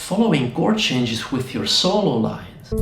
following chord changes with your solo lines.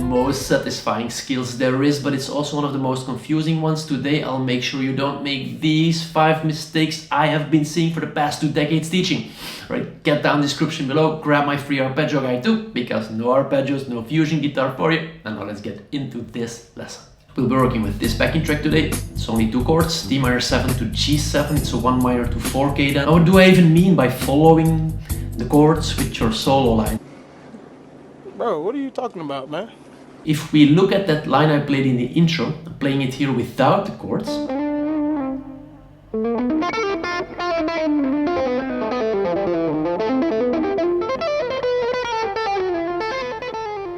Most satisfying skills there is, but it's also one of the most confusing ones. Today I'll make sure you don't make these 5 mistakes I have been seeing for the past 2 decades teaching. Right, get down description below, grab my free arpeggio guide too, because no arpeggios, no fusion guitar for you. And now let's get into this lesson. We'll be working with this backing track today. It's only 2 chords, D minor 7 to G7, it's a 1 minor to 4 cadence. Now what do I even mean by following the chords with your solo line? Bro, what are you talking about, man? If we look at that line I played in the intro, I'm playing it here without the chords.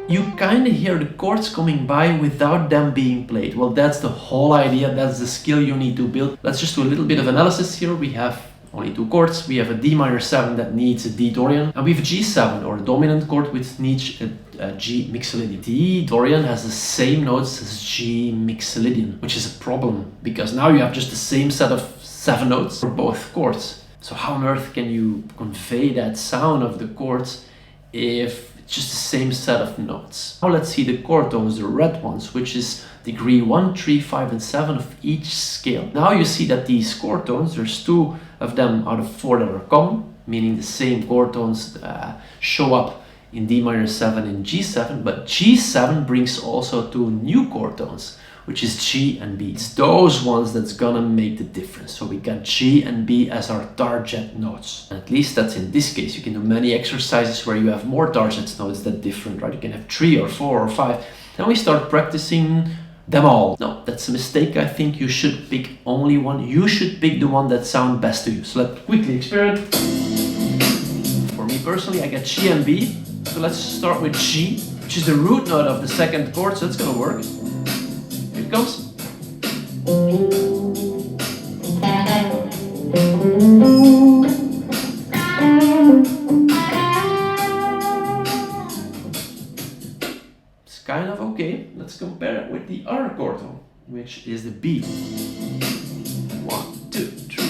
You kind of hear the chords coming by without them being played. Well, that's the whole idea, that's the skill you need to build. Let's just do a little bit of analysis here. We have only 2 chords. We have a D minor 7 that needs a D Dorian, and we have a G7 or a dominant chord which needs a G mixolydian. D Dorian has the same notes as G mixolydian, which is a problem because now you have just the same set of 7 notes for both chords. So how on earth can you convey that sound of the chords if it's just the same set of notes? Now let's see the chord tones, the red ones, which is degree 1, 3, 5 and 7 of each scale. Now you see that these chord tones, there's 2 of them out of 4 that are common, meaning the same chord tones show up in D minor 7 and G7, but G7 brings also 2 new chord tones, which is G and B. It's those ones that's gonna make the difference. So we got G and B as our target notes. And at least that's in this case. You can do many exercises where you have more target notes that different, right? You can have 3 or 4 or 5. Then we start practicing them all. No, that's a mistake. I think you should pick only one. You should pick the one that sounds best to you. So let's quickly experiment. For me personally, I got G and B. So let's start with G, which is the root note of the second chord, so it's gonna work. Here it comes. It's kind of okay. Let's compare it with the other chord tone, which is the B. 1, 2, 3.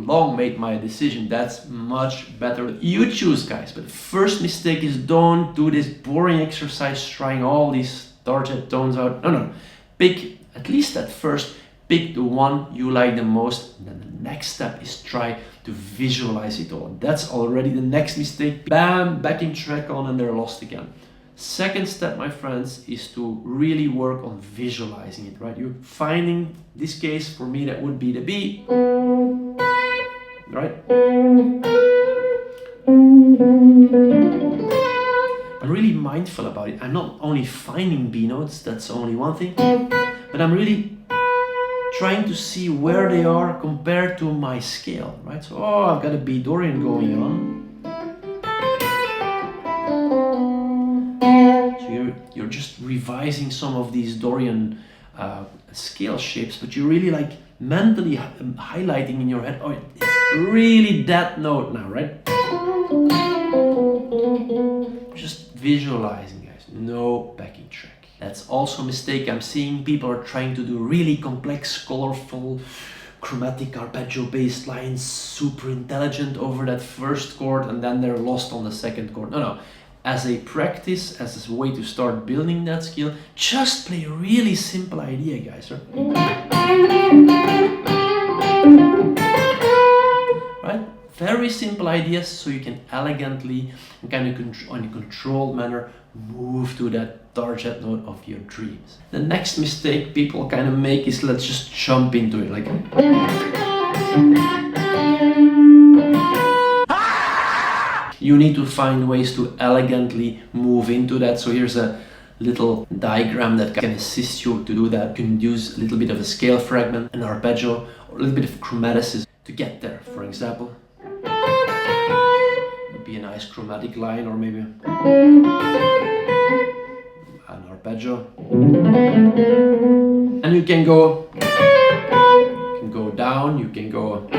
Long made my decision. That's much better. You choose, guys. But the first mistake is don't do this boring exercise trying all these target tones out. No. Pick, at least at first, pick the one you like the most. And then the next step is try to visualize it all. That's already the next mistake. Bam, backing track on and they're lost again. Second step, my friends, is to really work on visualizing it, right? You're finding, this case, for me, that would be the B. Right? I'm really mindful about it. I'm not only finding B notes, that's only one thing, but I'm really trying to see where they are compared to my scale, right? So, I've got a B Dorian going on. So you're just revising some of these Dorian scale shapes, but you're really like mentally highlighting in your head, it's really that note now, right? Just visualizing, guys, no backing track. That's also a mistake I'm seeing. People are trying to do really complex, colorful, chromatic arpeggio based lines, super intelligent over that first chord, and then they're lost on the second chord. No. As a practice, as a way to start building that skill, just play a really simple idea, guys. Right? Very simple ideas, so you can elegantly and kind of in a controlled manner move to that target note of your dreams. The next mistake people kind of make is let's just jump into it, like. You need to find ways to elegantly move into that. So here's a little diagram that can assist you to do that. You can use a little bit of a scale fragment, an arpeggio, or a little bit of chromaticism to get there. For example, it would be a nice chromatic line, or maybe an arpeggio. And you can go down, you can go.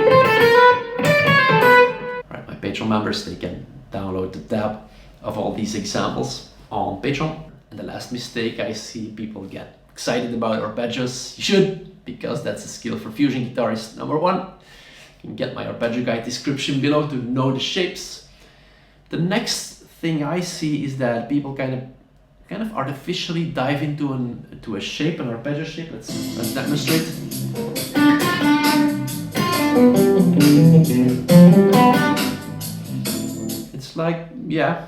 Patreon members, they can download the tab of all these examples on Patreon. And the last mistake I see people get excited about arpeggios. You should, because that's a skill for fusion guitarists. Number one, you can get my arpeggio guide description below to know the shapes. The next thing I see is that people kind of artificially dive into a shape, an arpeggio shape. Let's demonstrate. It's like, yeah,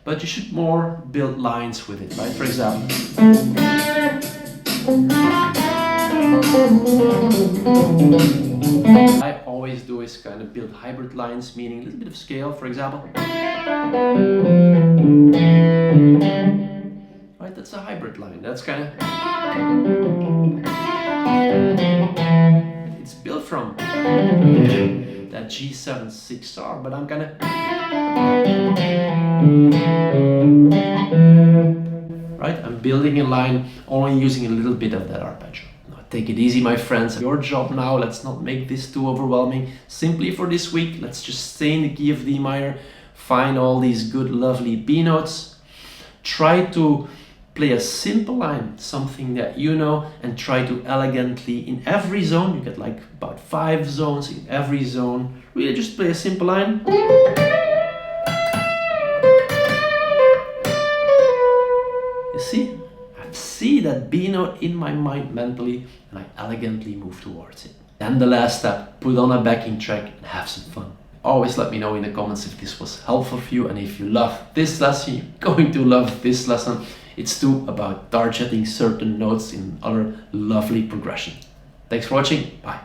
but you should more build lines with it, right? For example, I always do is kind of build hybrid lines, meaning a little bit of scale, for example. Right, that's a hybrid line. That's kind of, it's built from that G7 6R, but I'm kind of, right, I'm building a line only using a little bit of that arpeggio. Now, take it easy, my friends. Your job now, let's not make this too overwhelming. Simply for this week, let's just stay in the key of D minor, find all these good, lovely B notes, try to play a simple line, something that you know, and try to elegantly, in every zone, you get like about 5 zones in every zone, really just play a simple line. You see? I see that B note in my mind mentally, and I elegantly move towards it. Then the last step, put on a backing track and have some fun. Always let me know in the comments if this was helpful for you, and if you love this lesson, you're going to love this lesson. It's too about targeting certain notes in other lovely progression. Thanks for watching. Bye.